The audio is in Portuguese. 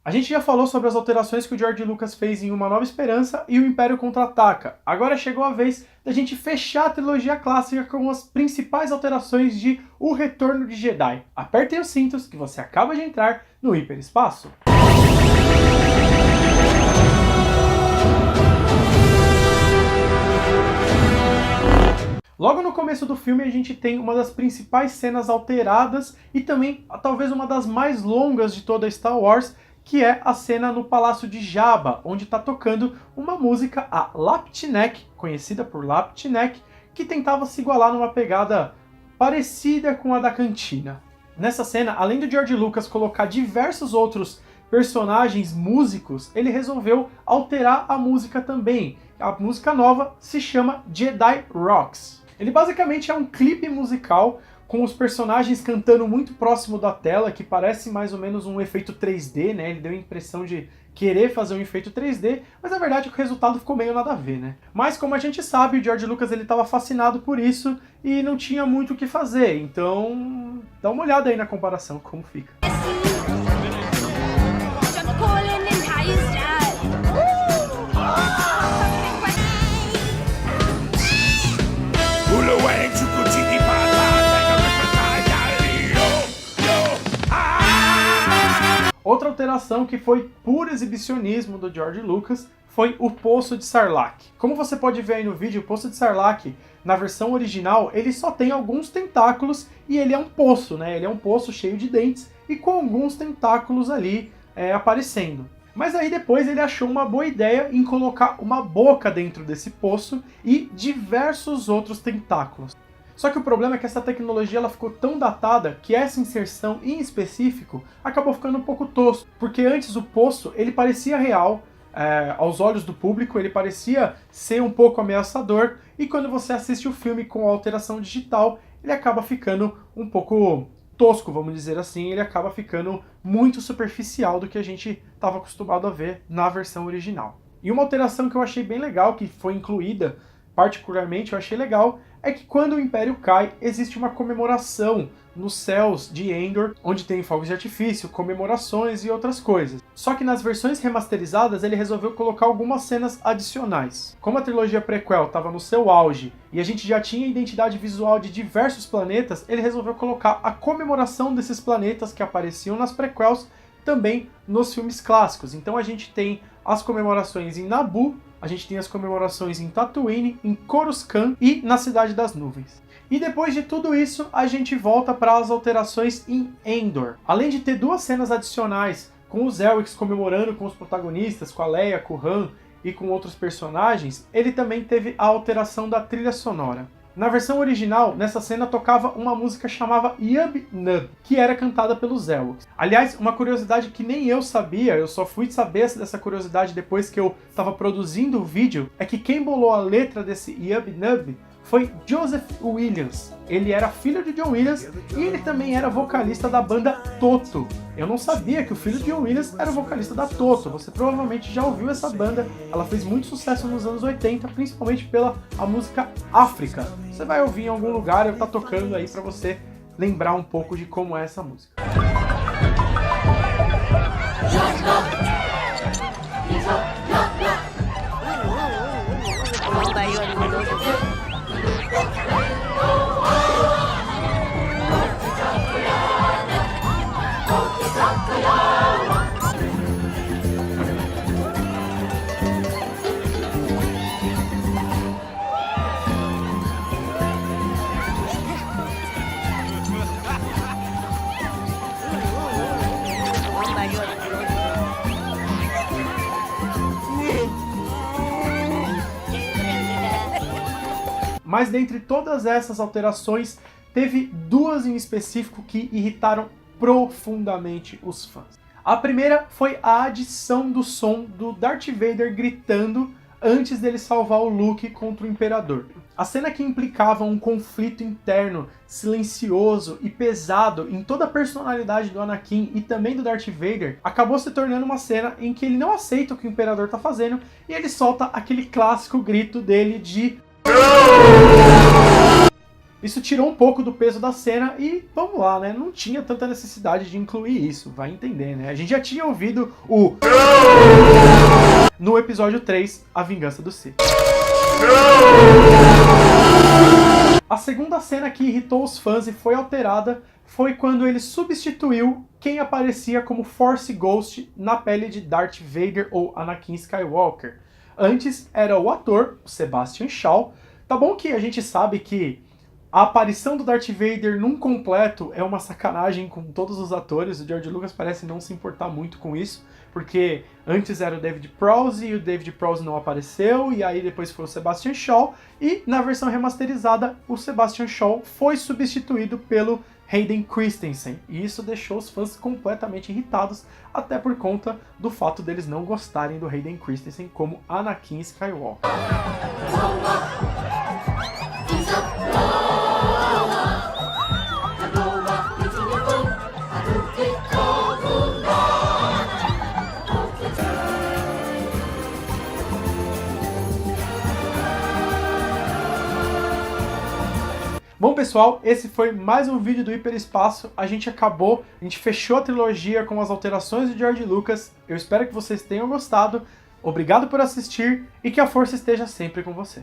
A gente já falou sobre as alterações que o George Lucas fez em Uma Nova Esperança e o Império Contra-Ataca. Agora chegou a vez da gente fechar a trilogia clássica com as principais alterações de O Retorno de Jedi. Apertem os cintos que você acaba de entrar no hiperespaço. Logo no começo do filme a gente tem uma das principais cenas alteradas e também talvez uma das mais longas de toda Star Wars, que é a cena no Palácio de Jabba, onde está tocando uma música, a Laptinek, conhecida por Laptinek, que tentava se igualar numa pegada parecida com a da cantina. Nessa cena, além do George Lucas colocar diversos outros personagens músicos, ele resolveu alterar a música também. A música nova se chama Jedi Rocks. Ele basicamente é um clipe musical com os personagens cantando muito próximo da tela, que parece mais ou menos um efeito 3D, né? Ele deu a impressão de querer fazer um efeito 3D, mas na verdade o resultado ficou meio nada a ver, né? Mas como a gente sabe, o George Lucas ele estava fascinado por isso e não tinha muito o que fazer, então dá uma olhada aí na comparação, como fica. Outra alteração que foi puro exibicionismo do George Lucas foi o Poço de Sarlacc. Como você pode ver aí no vídeo, o Poço de Sarlacc, na versão original, ele só tem alguns tentáculos e ele é um poço, né? Ele é um poço cheio de dentes e com alguns tentáculos ali aparecendo. Mas aí depois ele achou uma boa ideia em colocar uma boca dentro desse poço e diversos outros tentáculos. Só que o problema é que essa tecnologia ela ficou tão datada que essa inserção em específico acabou ficando um pouco tosco, porque antes o poço ele parecia real, aos olhos do público ele parecia ser um pouco ameaçador, e quando você assiste o filme com a alteração digital ele acaba ficando um pouco tosco, vamos dizer assim, ele acaba ficando muito superficial do que a gente estava acostumado a ver na versão original. E uma alteração que eu achei bem legal, que foi incluída, particularmente eu achei legal, é que quando o Império cai, existe uma comemoração nos céus de Endor, onde tem fogos de artifício, comemorações e outras coisas. Só que nas versões remasterizadas ele resolveu colocar algumas cenas adicionais. Como a trilogia prequel estava no seu auge e a gente já tinha identidade visual de diversos planetas, ele resolveu colocar a comemoração desses planetas que apareciam nas prequels também nos filmes clássicos. Então a gente tem as comemorações em Naboo, a gente tem as comemorações em Tatooine, em Coruscant e na Cidade das Nuvens. E depois de tudo isso, a gente volta para as alterações em Endor. Além de ter duas cenas adicionais com os Elrics comemorando com os protagonistas, com a Leia, com o Han e com outros personagens, ele também teve a alteração da trilha sonora. Na versão original, nessa cena tocava uma música chamada Yub Nub, que era cantada pelos Ewoks. Aliás, uma curiosidade que nem eu sabia, eu só fui saber dessa curiosidade depois que eu estava produzindo o vídeo, é que quem bolou a letra desse Yub Nub foi Joseph Williams. Ele era filho de John Williams e ele também era vocalista da banda Toto. Eu não sabia que o filho de John Williams era o vocalista da Toto. Você provavelmente já ouviu essa banda. Ela fez muito sucesso nos anos 80, principalmente pela a música África. Você vai ouvir em algum lugar, eu tá tocando aí pra você lembrar um pouco de como é essa música. Mas dentre todas essas alterações, teve duas em específico que irritaram profundamente os fãs. A primeira foi a adição do som do Darth Vader gritando antes dele salvar o Luke contra o Imperador. A cena que implicava um conflito interno, silencioso e pesado em toda a personalidade do Anakin e também do Darth Vader, acabou se tornando uma cena em que ele não aceita o que o Imperador está fazendo e ele solta aquele clássico grito dele de Isso tirou um pouco do peso da cena e, vamos lá, né? Não tinha tanta necessidade de incluir isso, vai entender, né? A gente já tinha ouvido o no episódio 3, A Vingança do Sith. A segunda cena que irritou os fãs e foi alterada foi quando ele substituiu quem aparecia como Force Ghost na pele de Darth Vader ou Anakin Skywalker. Antes era o ator, o Sebastian Shaw. Tá bom que a gente sabe que a aparição do Darth Vader num completo é uma sacanagem com todos os atores. O George Lucas parece não se importar muito com isso, porque antes era o David Prowse e o David Prowse não apareceu, e aí depois foi o Sebastian Shaw, e na versão remasterizada o Sebastian Shaw foi substituído pelo Hayden Christensen, e isso deixou os fãs completamente irritados, até por conta do fato deles não gostarem do Hayden Christensen como Anakin Skywalker. Bom, pessoal, esse foi mais um vídeo do Hiperespaço. A gente fechou a trilogia com as alterações de George Lucas. Eu espero que vocês tenham gostado. Obrigado por assistir e que a força esteja sempre com você.